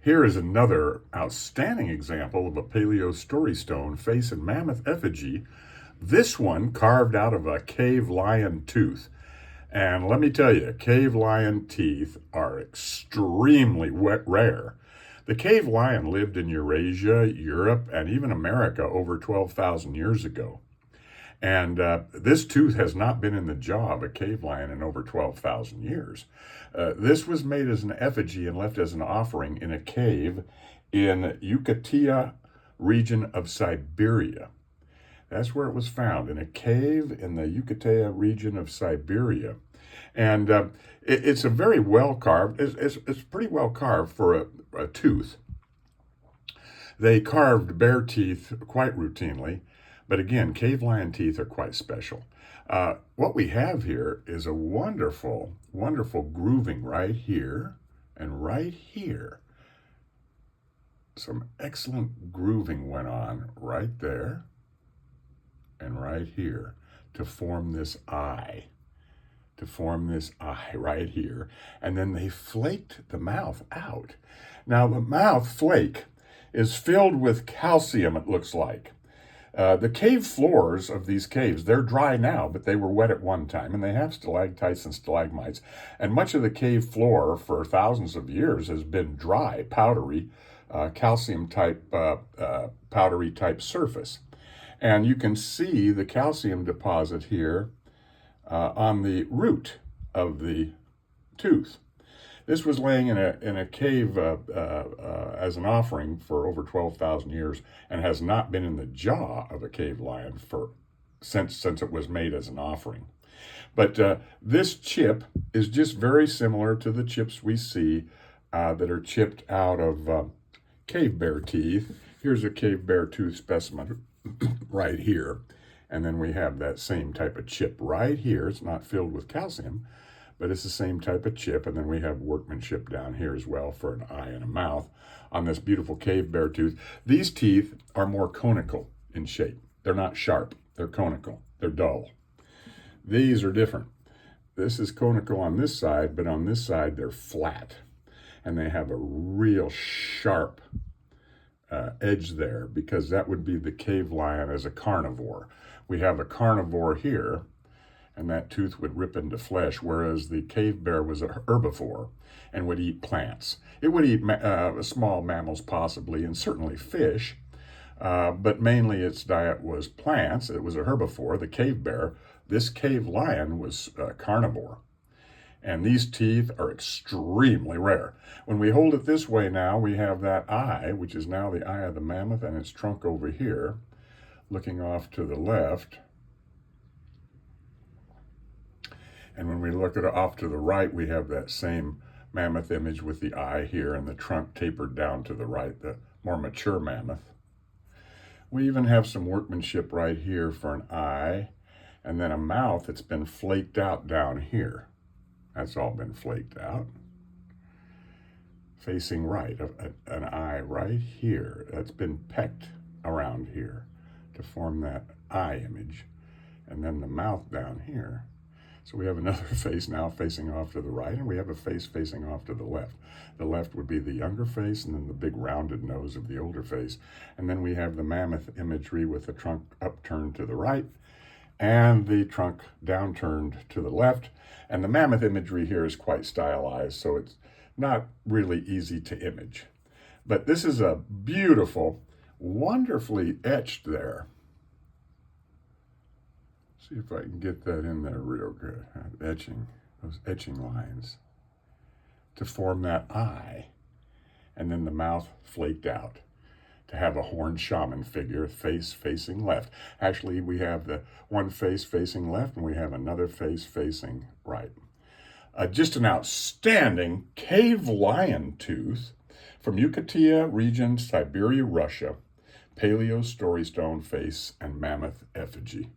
Here is another outstanding example of a paleo story stone face and mammoth effigy. This one carved out of a cave lion tooth. And let me tell you, cave lion teeth are extremely rare. The cave lion lived in Eurasia, Europe, and even America over 12,000 years ago. And this tooth has not been in the jaw of a cave lion in over 12,000 years. This was made as an effigy and left as an offering in a cave in Yucatan region of Siberia. That's where it was found, in a cave in the Yucatan region of Siberia. And it's a very well carved, it's pretty well carved for a tooth. They carved bear teeth quite routinely, but again, cave lion teeth are quite special. What we have here is a wonderful, wonderful grooving right here and right here. Some excellent grooving went on right there and right here to form this eye. Right here. And then they flaked the mouth out. Now the mouth flake is filled with calcium, it looks like. The cave floors of these caves, they're dry now, but they were wet at one time, and they have stalactites and stalagmites. And much of the cave floor for thousands of years has been dry, powdery, calcium-type, powdery-type surface. And you can see the calcium deposit here on the root of the tooth. This was laying in a cave as an offering for over 12,000 years and has not been in the jaw of a cave lion since it was made as an offering. But this chip is just very similar to the chips we see that are chipped out of cave bear teeth. Here's a cave bear tooth specimen right here. And then we have that same type of chip right here. It's not filled with calcium, but it's the same type of chip. And then we have workmanship down here as well for an eye and a mouth on this beautiful cave bear tooth. These teeth are more conical in shape. They're not sharp. They're conical. They're dull. These are different. This is conical on this side, but on this side they're flat. And they have a real sharp edge there, because that would be the cave lion as a carnivore. We have a carnivore here, and that tooth would rip into flesh, whereas the cave bear was a herbivore and would eat plants. It would eat small mammals possibly, and certainly fish, but mainly its diet was plants. It was a herbivore, the cave bear. This cave lion was carnivore. And these teeth are extremely rare. When we hold it this way now, we have that eye, which is now the eye of the mammoth, and its trunk over here, looking off to the left. And when we look at it off to the right, we have that same mammoth image with the eye here and the trunk tapered down to the right, the more mature mammoth. We even have some workmanship right here for an eye, and then a mouth that's been flaked out down here. That's all been flaked out. Facing right, an eye right here. That's been pecked around here to form that eye image. And then the mouth down here. So we have another face now facing off to the right, and we have a face facing off to the left. The left would be the younger face, and then the big rounded nose of the older face. And then we have the mammoth imagery with the trunk upturned to the right, and the trunk downturned to the left. And the mammoth imagery here is quite stylized, so it's not really easy to image. But this is a beautiful, wonderfully etched there. See if I can get that in there real good. Etching, those etching lines to form that eye. And then the mouth flaked out to have a horned shaman figure, face facing left. Actually, we have the one face facing left, and we have another face facing right. Just an outstanding cave lion tooth from Yucatan region, Siberia, Russia, paleo story stone face and mammoth effigy.